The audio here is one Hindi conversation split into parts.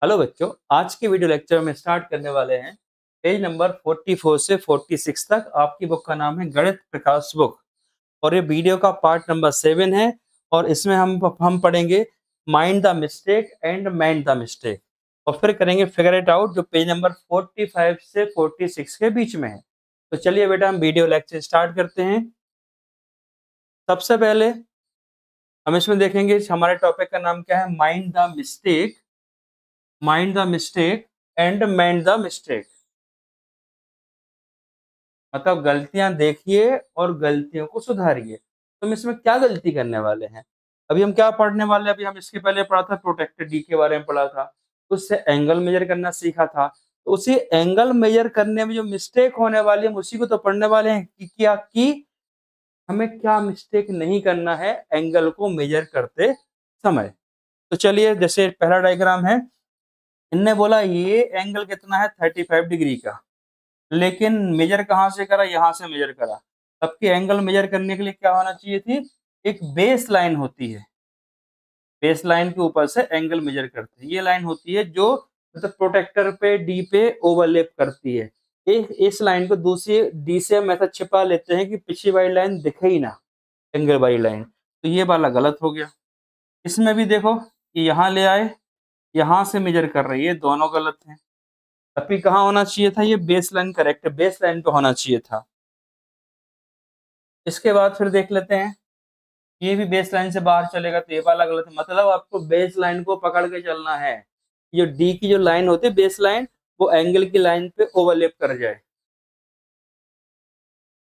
हेलो बच्चों, आज की वीडियो लेक्चर में स्टार्ट करने वाले हैं पेज नंबर 44 से 46 तक। आपकी बुक का नाम है गणित प्रकाश बुक और ये वीडियो का पार्ट नंबर 7 है। और इसमें हम पढ़ेंगे mind the mistake and mend the mistake और फिर करेंगे फिगर इट आउट, जो पेज नंबर 45 से 46 के बीच में है। तो चलिए बेटा, हम वीडियो लेक्चर स्टार्ट करते हैं। सबसे पहले हम इसमें देखेंगे हमारे टॉपिक का नाम क्या है, mind the mistake, mind the mistake and mend the mistake. मतलब गलतियां देखिए और गलतियों को सुधारिए। तो हम इसमें क्या गलती करने वाले हैं, अभी हम क्या पढ़ने वाले हैं। अभी हम इसके पहले पढ़ा था प्रोटेक्टेड डी के बारे में पढ़ा था, उससे एंगल मेजर करना सीखा था। तो उसी एंगल मेजर करने में जो मिस्टेक होने वाली है हम उसी को तो पढ़ने वाले हैं कि क्या कि हमें क्या मिस्टेक नहीं करना है एंगल को मेजर करते समय। तो चलिए, जैसे पहला डायग्राम है, इनने बोला ये एंगल कितना है 35 डिग्री का, लेकिन मेजर कहाँ से करा, यहाँ से मेजर करा। सबके एंगल मेजर करने के लिए क्या होना चाहिए थी, एक बेस लाइन होती है, बेस लाइन के ऊपर से एंगल मेजर करते हैं। ये लाइन होती है जो मतलब प्रोटेक्टर पे डी पे ओवरलैप करती है। एक इस लाइन को दूसरी डी से हम ऐसा छिपा लेते हैं कि पिछली वाली लाइन दिखे ही ना, एंगल वाली लाइन। तो ये वाला गलत हो गया। इसमें भी देखो कि यहाँ ले आए, यहाँ से मेजर कर रही है, दोनों गलत हैं। तभी कहाँ होना चाहिए था, ये बेस लाइन करेक्ट है, बेस लाइन पे होना चाहिए था। इसके बाद फिर देख लेते हैं, ये भी बेस लाइन से बाहर चलेगा तो ये वाला गलत है। मतलब आपको बेस लाइन को पकड़ के चलना है। ये डी की जो लाइन होती है बेस लाइन, वो एंगल की लाइन पे ओवरलैप कर जाए।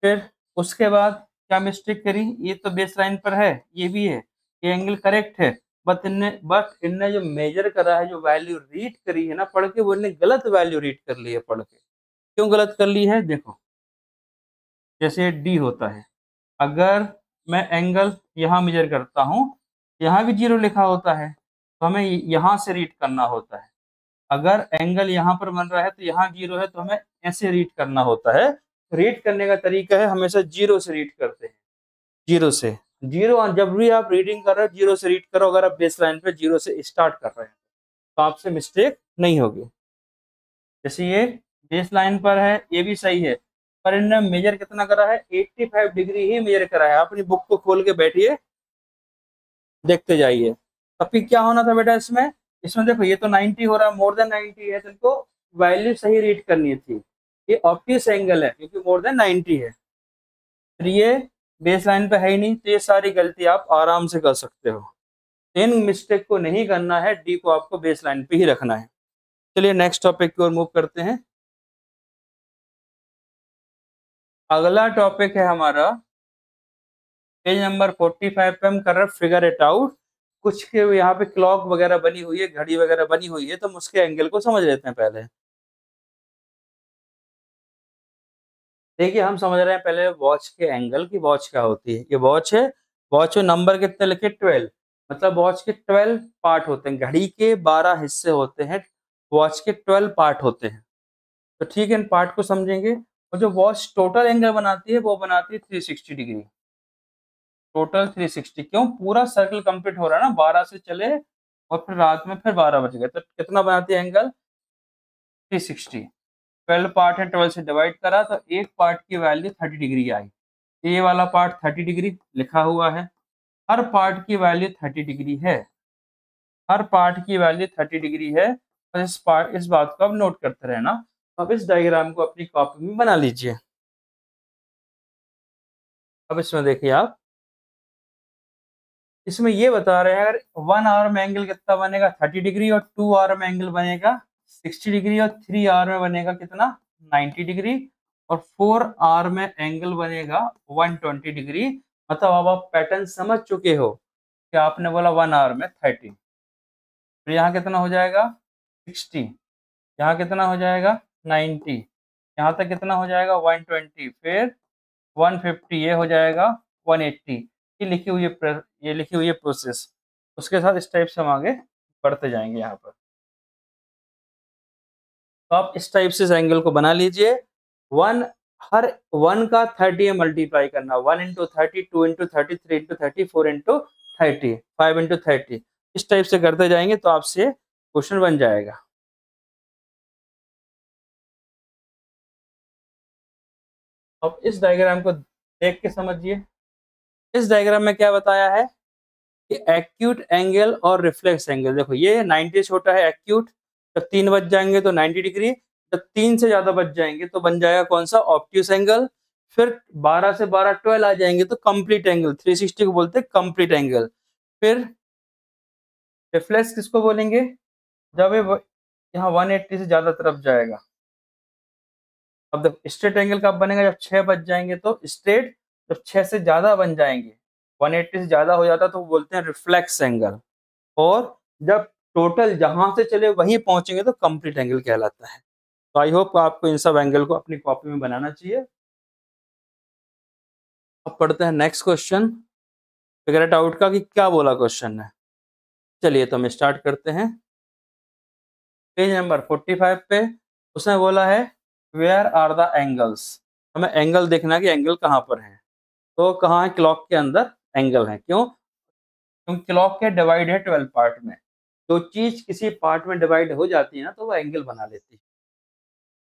फिर उसके बाद क्या मिस्टेक करी, ये तो बेस लाइन पर है, ये भी है, ये एंगल करेक्ट है। बट इनने जो मेजर करा है, जो वैल्यू रीड करी है ना पढ़ के, वो इनने गलत वैल्यू रीड कर ली है पढ़ के। क्यों गलत कर ली है, देखो जैसे डी होता है, अगर मैं एंगल यहाँ मेजर करता हूँ, यहाँ भी 0 लिखा होता है, तो हमें यहाँ से रीड करना होता है। अगर एंगल यहाँ पर बन रहा है तो यहाँ 0 है, तो हमें ऐसे रीड करना होता है। रीड करने का तरीका है, हमेशा 0 से रीड करते हैं, 0 से। 0 जब भी आप रीडिंग कर रहे हो 0 से रीड करो। अगर आप बेस लाइन पे 0 से स्टार्ट कर रहे हैं तो आपसे मिस्टेक नहीं होगी। जैसे ये बेस लाइन पर है, ये भी सही है, पर इन्होंने मेजर कितना करा है, 85 डिग्री ही मेजर करा है। अपनी बुक को खोल के बैठिए, देखते जाइए। तब फिर क्या होना था बेटा, इसमें इसमें देखो ये तो 90 हो रहा है, मोर देन 90 है, तो इनको वैल्यू सही रीड करनी थी। ये ऑब्वियस एंगल है क्योंकि मोर देन 90 है। फिर ये बेस लाइन पे है ही नहीं, तो ये सारी गलती आप आराम से कर सकते हो। इन मिस्टेक को नहीं करना है, डी को आपको बेस लाइन पे ही रखना है। चलिए नेक्स्ट टॉपिक की ओर मूव करते हैं। अगला टॉपिक है हमारा पेज नंबर 45 पे, हम कर रहे हैं फिगर इट आउट। कुछ के यहाँ पे क्लॉक वगैरह बनी हुई है, घड़ी वगैरह बनी हुई है, तो हम उसके एंगल को समझ लेते हैं पहले। देखिए हम समझ रहे हैं पहले वॉच के एंगल की, वॉच क्या होती है। ये वॉच है, वॉच में नंबर कितने लिखे, 12। मतलब वॉच के 12 पार्ट होते हैं, घड़ी के 12 हिस्से होते हैं, वॉच के 12 पार्ट होते हैं। तो ठीक है, इन पार्ट को समझेंगे। और जो वॉच टोटल एंगल बनाती है वो बनाती है 360 डिग्री, टोटल 360। क्यों, पूरा सर्कल कंप्लीट हो रहा है ना, 12 से चले और फिर रात में फिर 12 बज गए, तो कितना बनाती है एंगल, 360। 12 पार्ट है, 12 से डिवाइड करा तो एक पार्ट की वैल्यू 30 डिग्री आई। ये वाला पार्ट 30 डिग्री लिखा हुआ है, हर पार्ट की वैल्यू 30 डिग्री है, हर पार्ट की वैल्यू 30 डिग्री है। और इस बात को आप नोट करते रहना। अब इस डायग्राम को अपनी कॉपी में बना लीजिए। अब इसमें देखिए आप, इसमें ये बता रहे हैं अगर 1 आवर में एंगल कितना बनेगा 30 डिग्री, और 2 आवर में एंगल बनेगा 60 डिग्री, और 3 आवर में बनेगा कितना 90 डिग्री, और 4 आवर में एंगल बनेगा 120 डिग्री। मतलब अब आप पैटर्न समझ चुके हो कि आपने बोला 1 आवर में 30, फिर यहाँ कितना हो जाएगा 60, यहाँ कितना हो जाएगा 90, यहाँ तक कितना हो जाएगा 120, फिर 150, ये हो जाएगा 180। ये लिखी हुई है प्रोसेस। उसके साथ इस टाइप से हम आगे बढ़ते जाएंगे। यहाँ पर तो आप इस टाइप से इस एंगल को बना लीजिए। हर 1 का 30 में मल्टीप्लाई करना, 1 into 30, 2 into 30, 3 into 30, 4 into 30, 5 into 30, इस टाइप से करते जाएंगे तो आपसे क्वेश्चन बन जाएगा। अब इस डायग्राम को देख के समझिए। इस डायग्राम में क्या बताया है कि एक्यूट एंगल और रिफ्लेक्स एंगल। देखो ये 90 छोटा है एक्यूट, जब 3 बज जाएंगे तो 90 डिग्री, जब 3 से ज्यादा बज जाएंगे तो बन जाएगा कौन सा, ऑब्ट्यूस एंगल। फिर 12 से 12 12 आ जाएंगे तो कंप्लीट एंगल, 360 को बोलते हैं कंप्लीट एंगल। फिर रिफ्लेक्स किसको बोलेंगे, जब ये यहाँ 180 से ज्यादा तरफ जाएगा। अब देखो स्ट्रेट एंगल कब बनेगा, जब 6 बज जाएंगे तो स्ट्रेट, जब 6 से ज्यादा बन जाएंगे, 180 से ज्यादा हो जाता है तो वो बोलते हैं रिफ्लेक्स एंगल। और जब टोटल जहां से चले वहीं पहुंचेंगे तो कंप्लीट एंगल कहलाता है। तो आई होप आपको इन सब एंगल को अपनी कॉपी में बनाना चाहिए। अब पढ़ते हैं next question, figure it out का कि क्या बोला क्वेश्चन ने। चलिए तो हम स्टार्ट करते हैं। पेज नंबर 45 पे उसने बोला है वेयर आर द एंगल्स। हमें एंगल देखना है कि एंगल कहाँ पर है। तो कहाँ है, क्लॉक के अंदर एंगल है। क्यों, क्योंकि क्लॉक के डिवाइड है 12 पार्ट में। जो चीज किसी पार्ट में डिवाइड हो जाती है ना तो वो एंगल बना लेती है।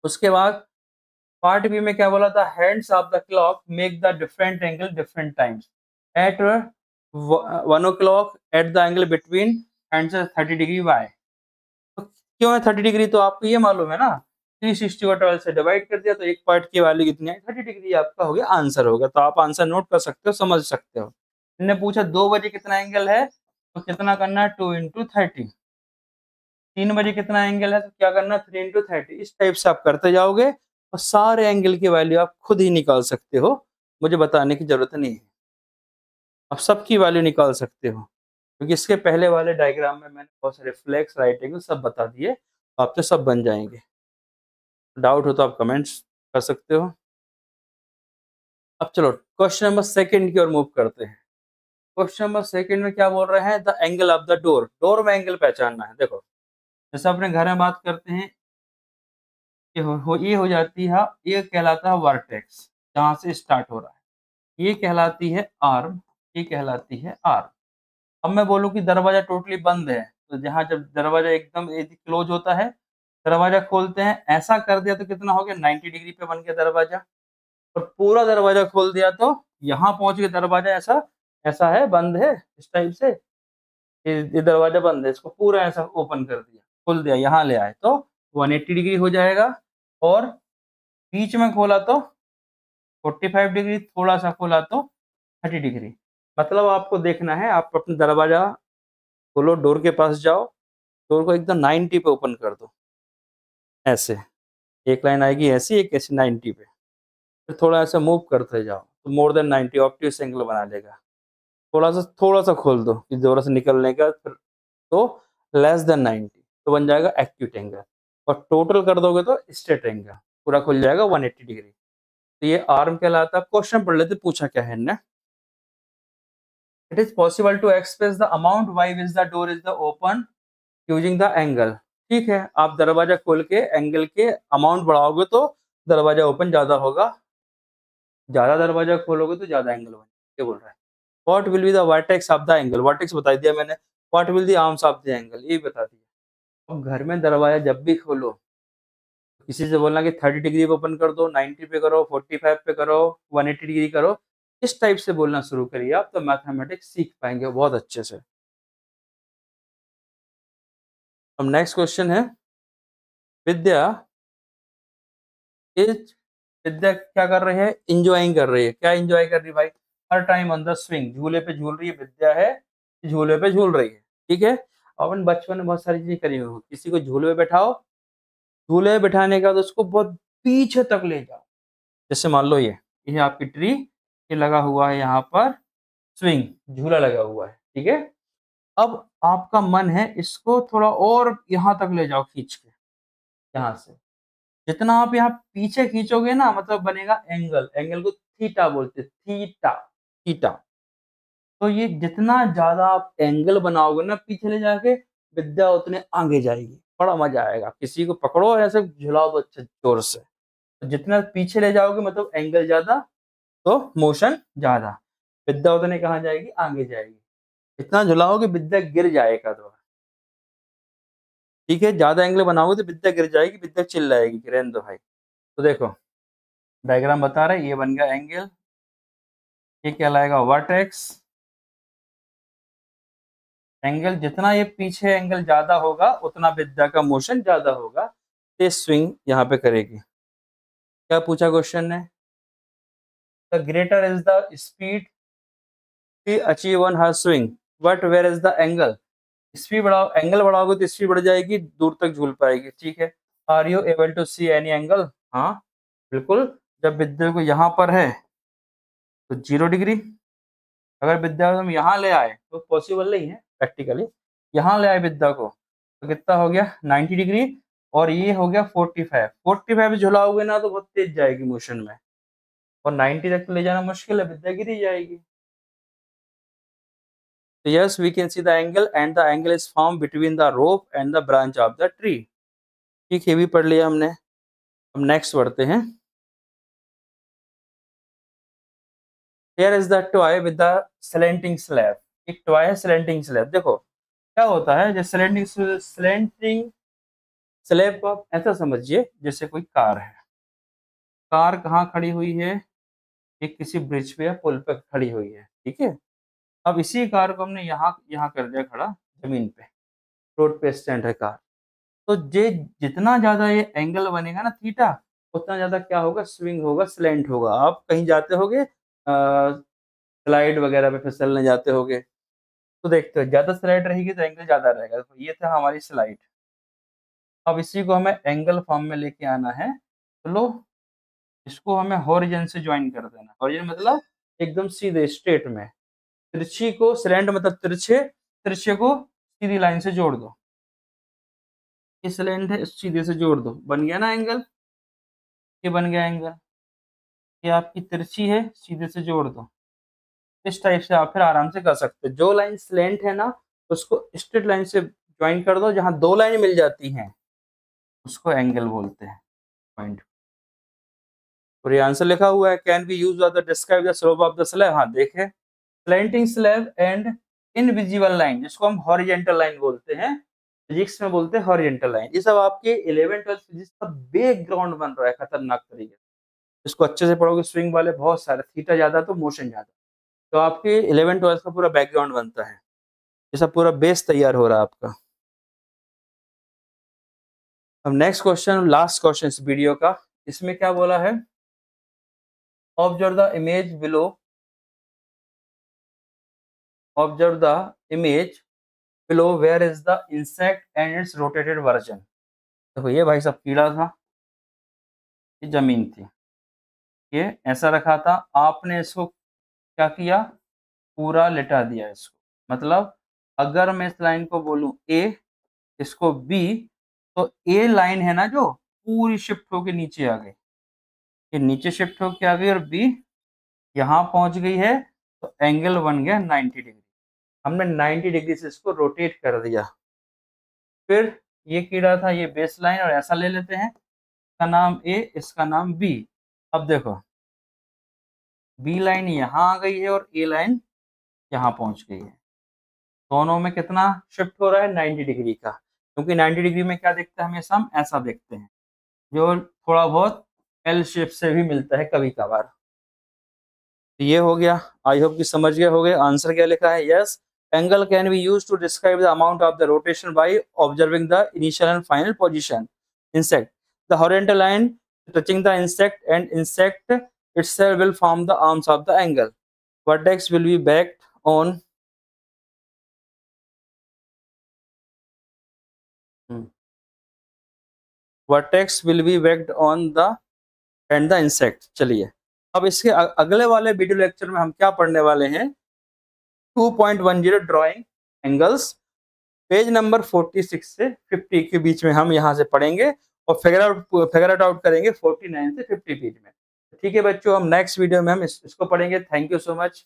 उसके बाद पार्ट बी में क्या बोला था, hands of the clock make the different angle different times at 1 o'clock at the angle between hands 30 degree why. तो क्यों है 30 डिग्री, तो आपको ये मालूम है ना, 360 को 12 से डिवाइड कर दिया तो एक पार्ट की वैल्यू कितनी है, 30 डिग्री आपका हो गया आंसर होगा। तो आप आंसर नोट कर सकते हो, समझ सकते हो। इन्होंने पूछा 2 बजे कितना एंगल है, तो कितना करना है 2 इंटू 30। 3 बजे कितना एंगल है तो क्या करना है 3 इंटू 30। इस टाइप से आप करते जाओगे और सारे एंगल की वैल्यू आप खुद ही निकाल सकते हो, मुझे बताने की जरूरत नहीं है। आप सबकी वैल्यू निकाल सकते हो, क्योंकि इसके पहले वाले डायग्राम में मैंने बहुत सारे फ्लेक्स राइट एंगल सब बता दिए, आपसे सब बन जाएंगे। डाउट हो तो आप कमेंट्स कर सकते हो। अब चलो क्वेश्चन नंबर सेकंड की ओर मूव करते हैं। क्वेश्चन नंबर सेकंड में क्या बोल रहे हैं, the angle of the door. Door में एंगल पहचानना है। देखो जैसे अपने घर में बात करते हैं, ये हो जाती है, ये कहलाता है वर्टेक्स, जहां से स्टार्ट हो रहा है। ये कहलाती है आर्म, ये कहलाती है आर्म। अब मैं बोलूं कि दरवाजा टोटली बंद है, तो जहां जब दरवाजा एकदम क्लोज होता है, दरवाजा खोलते हैं, ऐसा कर दिया तो कितना हो गया 90 डिग्री पे बन गया दरवाजा। और पूरा दरवाजा खोल दिया तो यहाँ पहुंच गया दरवाजा, ऐसा ऐसा है, बंद है इस टाइप से। ये दरवाजा बंद है, इसको पूरा ऐसा ओपन कर दिया, खोल दिया, यहाँ ले आए तो 180 डिग्री हो जाएगा। और बीच में खोला तो 45 डिग्री, थोड़ा सा खोला तो 30 डिग्री। मतलब आपको देखना है, आप अपना दरवाजा खोलो, डोर के पास जाओ, डोर को एकदम 90 पे ओपन कर दो, ऐसे एक लाइन आएगी ऐसी, एक ऐसी 90 पे। फिर थोड़ा ऐसा मूव करते जाओ तो मोर देन 90 ऑब्ट्यूस एंगल बना लेगा। थोड़ा सा खोल दो कि जोर से निकलने का, फिर तो लेस देन 90 तो बन जाएगा एक्यूट एंगल। और टोटल कर दोगे तो स्ट्रेट एंगल पूरा खुल जाएगा 180 डिग्री। तो ये आर्म कहलाता है। क्वेश्चन पढ़ लेते, पूछा क्या है इनने। It is possible to express the amount by which the door is the open using the angle. ठीक है, आप दरवाजा खोल के एंगल के अमाउंट बढ़ाओगे तो दरवाजा ओपन ज्यादा होगा, ज्यादा दरवाजा खोलोगे तो ज्यादा एंगल बनेगा। ये बोल रहा है what will be the vertex of the angle. Vertex बता दिया मैंने, what will the arms of the angle ये बता दिया। अब घर में दरवाजा जब भी खोलो, किसी से बोलना कि 30 डिग्री पे ओपन कर दो, 90 पे करो, 45 पे करो, 180 डिग्री करो, इस टाइप से बोलना शुरू करिए आप, तो मैथमेटिक्स सीख पाएंगे बहुत अच्छे से। अब नेक्स्ट क्वेश्चन है, विद्या इज, विद्या क्या कर रही है, इंजॉइंग कर रही है। क्या इंजॉय कर रही है भाई, हर टाइम ऑन द स्विंग, झूले पे झूल रही है। विद्या है झूले पे झूल रही है, ठीक है। अपन बचपन में बहुत सारी चीजें करी हुई, किसी को झूले पे बैठाओ, झूले पे बैठाने के बाद उसको बहुत पीछे तक ले जाओ। जैसे मान लो ये आपकी ट्री, ये लगा हुआ है यहाँ पर स्विंग, झूला लगा हुआ है, ठीक है। अब आपका मन है इसको थोड़ा और यहाँ तक ले जाओ खींच के, यहाँ से जितना आप यहाँ पीछे खींचोगे ना, मतलब बनेगा एंगल। एंगल को थीटा बोलते हैं, थीटा, थीटा। तो ये जितना ज्यादा आप एंगल बनाओगे ना पीछे ले जाके, विद्या उतने आगे जाएगी, बड़ा मजा आएगा। किसी को पकड़ो ऐसे झुलाओ तो अच्छे जोर से, तो जितना पीछे ले जाओगे मतलब एंगल ज्यादा तो मोशन ज्यादा, विद्या उतने कहाँ जाएगी, आगे जाएगी। इतना झुलाओगे विद्या गिर जाएगा तो। ठीक है, ज्यादा एंगल बनाओगे तो विद्या गिर जाएगी, विद्या चिल्लाएगी कि रहने दो भाई। तो देखो डायग्राम बता रहा है, ये बन गया एंगल, ये कहलाएगा वर्टेक्स। एंगल जितना ये पीछे एंगल ज्यादा होगा उतना विद्या का मोशन ज्यादा होगा, ये स्विंग यहाँ पे करेगी। क्या पूछा क्वेश्चन ने? The greater is the speed achieve on her swing but where is the angle. Speed बढ़ाओ, एंगल बढ़ाओगे तो स्पीड बढ़ जाएगी, दूर तक झूल पाएगी। ठीक है, are you able to see any angle? हाँ बिल्कुल, जब विद्या को यहाँ पर है तो 0 डिग्री, अगर विद्या को हम यहाँ ले आए तो पॉसिबल नहीं है प्रैक्टिकली, यहाँ ले आए विद्या को तो कितना हो गया 90 डिग्री, और ये हो गया 45 झुलाओगे ना तो बहुत तेज जाएगी मोशन में, और 90 तक तो ले जाना मुश्किल है, विद्या गिरी जाएगी। So yes, we can see the angle and the angle is formed between the rope and the branch of the tree. ठीक है, भी पढ़ लिया हमने। अब नेक्स्ट बढ़ते हैं। Here is the toy with the slanting slab. एक टॉय है slanting slab। देखो क्या होता है, जैसे slanting slab को आप ऐसा समझिए जैसे कोई कार है, कार कहाँ खड़ी हुई है, एक किसी ब्रिज पे या पुल पे खड़ी हुई है। ठीक है, अब इसी कार को हमने यहाँ यहाँ कर दिया खड़ा जमीन पे, रोड पे स्टैंड है कार, तो जे जितना ज्यादा ये एंगल बनेगा ना थीटा, उतना ज्यादा क्या होगा, स्विंग होगा, स्लैंट होगा। आप कहीं जाते होगे स्लाइड वगैरह पे फिसलने जाते होगे तो देखते हो ज्यादा स्लाइड रहेगी तो एंगल ज्यादा रहेगा। तो ये था हमारी स्लाइड। अब इसी को हमें एंगल फॉर्म में लेके आना है, तो लो इसको हमें हॉरिजन से ज्वाइन कर देना। हॉरिजन मतलब एकदम सीधे स्ट्रेट में, तिरछी को स्लैंट मतलब तिरछे, तिरछे को सीधी लाइन से जोड़ दो, इस स्लैंट है सीधे से जोड़ दो, बन गया ना एंगल, ये बन गया एंगल। ये आपकी तिरछी है, सीधे से जोड़ दो। इस टाइप से आप फिर आराम से कर सकते हो। जो लाइन स्लैंट है ना उसको स्ट्रेट लाइन से ज्वाइन कर दो, जहां दो लाइन मिल जाती हैं उसको एंगल बोलते हैं, पॉइंट। और ये आंसर लिखा हुआ है, can be use of the describe the slope of the slab. हाँ देखे, slanting slab and invisible line, जिसको हम हॉरिजेंटल लाइन बोलते हैं, फिजिक्स में बोलते हैं हॉरिजेंटल लाइन। ये सब आपके 11th-12th फिजिक्स का बैकग्राउंड बन रहा है खतरनाक तरीके से। इसको अच्छे से पढ़ोगे, स्विंग वाले बहुत सारे, थीटा ज्यादा तो मोशन ज्यादा, तो आपके 11th-12th का पूरा बैकग्राउंड बनता है। ये सब पूरा बेस तैयार हो रहा है आपका। अब नेक्स्ट क्वेश्चन, लास्ट क्वेश्चन इस वीडियो का, इसमें क्या बोला है, observe the image below, observe the image below where is the insect and it's rotated version. देखो ये भाई सब कीड़ा था, ये जमीन थी, ये ऐसा रखा था, आपने इसको क्या किया, पूरा लिटा दिया इसको। मतलब अगर मैं इस लाइन को बोलूं ए, इसको बी, तो ए लाइन है ना जो पूरी शिफ्ट होके नीचे आ गई, ये नीचे शिफ्ट होके आ गई, और बी यहाँ पहुंच गई है, तो एंगल बन गया 90 डिग्री। हमने 90 डिग्री से इसको रोटेट कर दिया। फिर ये कीड़ा था, ये बेस लाइन, और ऐसा ले लेते हैं, इसका नाम ए, इसका नाम बी। अब देखो बी लाइन यहाँ आ गई है और ए लाइन यहाँ पहुंच गई है, दोनों में कितना शिफ्ट हो रहा है, 90 डिग्री का। क्योंकि 90 डिग्री में क्या देखते हैं, हमेशा हम ऐसा देखते हैं, जो थोड़ा बहुत एल शेप से भी मिलता है कभी कभार। ये हो गया, आई होप कि समझ गए होगे। आंसर क्या लिखा है, yes, angle can be use to describe the amount of the rotation by observing the initial and final position insect, the horizontal line touching the insect and insect itself will form the arms of the angle. Vertex will be backed on vertex will be backed on the and the insect। चलिए अब इसके अगले वाले वीडियो लेक्चर में हम क्या पढ़ने वाले हैं, 2.10 ड्राइंग एंगल्स, पेज नंबर 46 से 50 के बीच में हम यहाँ से पढ़ेंगे, और फिगर आउट करेंगे 49 से 50 पेज में। ठीक है बच्चों, हम नेक्स्ट वीडियो में हम इसको पढ़ेंगे। Thank you so much.